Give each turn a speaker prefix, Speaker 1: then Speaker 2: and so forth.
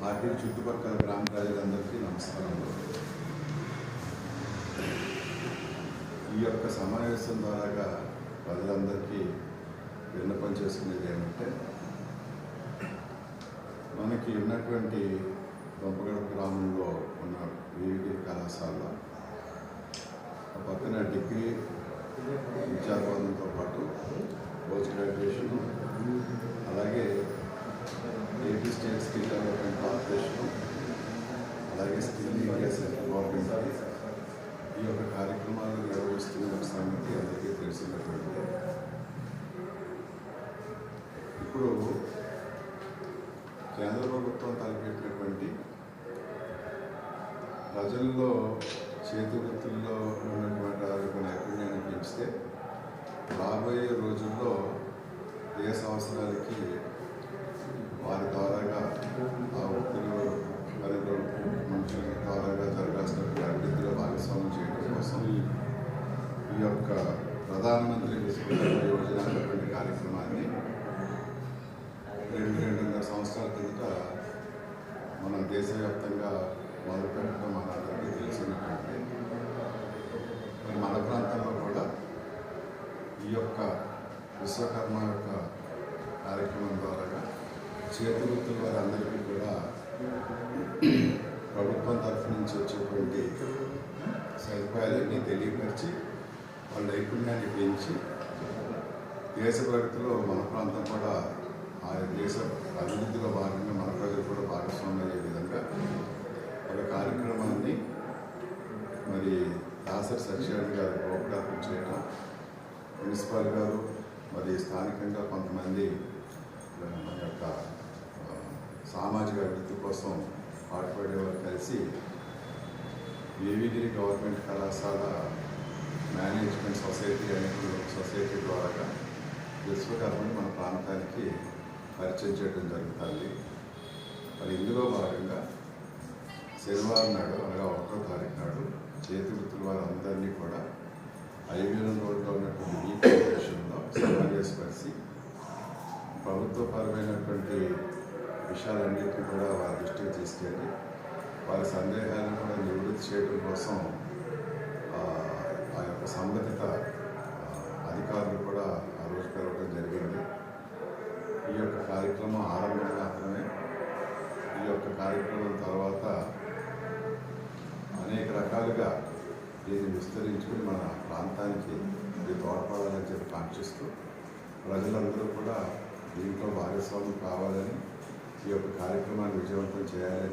Speaker 1: Party చుట్టుపక్కల గ్రామ ప్రజలందరికీ నమస్కారాలు. ఈ యొక్క సమావేశం ద్వారా ప్రజలందరికీ విన్నపం చేసుకునేది ఏమంటే, మనకి ఉన్నటువంటి దొంపగడ గ్రామంలో ఉన్న వివిధ కళాశాలలో పక్కన డిగ్రీ విద్యాబోధనతో పాటు పోస్ట్ గ్రాడ్యుయేషన్, అలాగే AP state skill development corporation, అలాగే స్కిల్ ఇండియా సెంట్రల్ గవర్నమెంట్ ఈ యొక్క కార్యక్రమాలు నిర్వహిస్తున్న సంగతి అందరికీ తెలిసినటువంటి. ఇప్పుడు కేంద్ర ప్రభుత్వం తలపెట్టినటువంటి ప్రజల్లో చేతి వృత్తుల్లో ఉన్నటువంటి నైపుణ్యాన్ని పెంచితే రాబోయే రోజుల్లో దేశ అవసరాలకి వారి ద్వారాగా ఆ వృత్తులు మరియు మనుషుల ద్వారాగా జరగాల్సినటువంటి అభివృద్ధిలో భాగస్వామ్యం చేయడం కోసం ఈ యొక్క ప్రధానమంత్రి విశ్వకర్మ యోజన అనేటువంటి కార్యక్రమాన్ని 2-2.5 సంవత్సరాల కిందట మన దేశవ్యాప్తంగా మొదలుపెట్టడం మనందరికీ తెలిసినటువంటి. మరి మన ప్రాంతంలో కూడా ఈ యొక్క విశ్వకర్మ యొక్క కార్యక్రమం ద్వారా చేతి వృత్తుల వారందరికీ కూడా ప్రభుత్వం తరఫు నుంచి వచ్చేటువంటి సదుపాయాలన్నీ తెలియపరిచి వాళ్ళ నైపుణ్యాన్ని పెంచి దేశ ప్రగతిలో మన ప్రాంతం కూడా ఆ దేశ అభివృద్ధిలో భాగంగా మన ప్రజలు కూడా భాగస్వామ్యం అయ్యే విధంగా ఒక కార్యక్రమాన్ని మరి దాసరి సత్యనారాయణ గారు రూపకల్పన చేయడం, మున్సిపల్ గారు మరి స్థానికంగా కొంతమంది మన యొక్క సామాజిక అభివృద్ధి కోసం పాటుపడేవారు కలిసి వేవిగిరి గవర్నమెంట్ కళాశాల మేనేజ్మెంట్ సొసైటీ అనే సొసైటీ ద్వారా విశ్వకర్మని మన ప్రాంతానికి పరిచయం చేయడం జరుగుతుంది. మరి ఇందులో భాగంగా శనివారం నాడు, అనగా 1వ తారీఖు నాడు చేతి వృత్తుల వారందరినీ కూడా ఐవీఎం రోడ్లో ఉన్నటువంటి ఈ కార్పొరేషన్లో సమావేశపరిచి ప్రభుత్వపరమైనటువంటి విషయాలన్నింటినీ కూడా వారి దృష్టికి తీసుకెళ్ళి వారి సందేహాలను కూడా నివృత్తి చేయడం కోసం ఆ యొక్క సంబంధిత అధికారులు కూడా ఆ రోజు కలవడం జరిగింది. ఈ యొక్క కార్యక్రమం ఆరంభం మాత్రమే. ఈ యొక్క కార్యక్రమం తర్వాత అనేక రకాలుగా దీన్ని విస్తరించుకుని మన ప్రాంతానికి ఇది తోడ్పడాలని చెప్పి కాంక్షిస్తూ ప్రజలందరూ కూడా దీంట్లో భాగస్వామ్యం కావాలని, ఈ యొక్క కార్యక్రమాన్ని విజయవంతం చేయాలని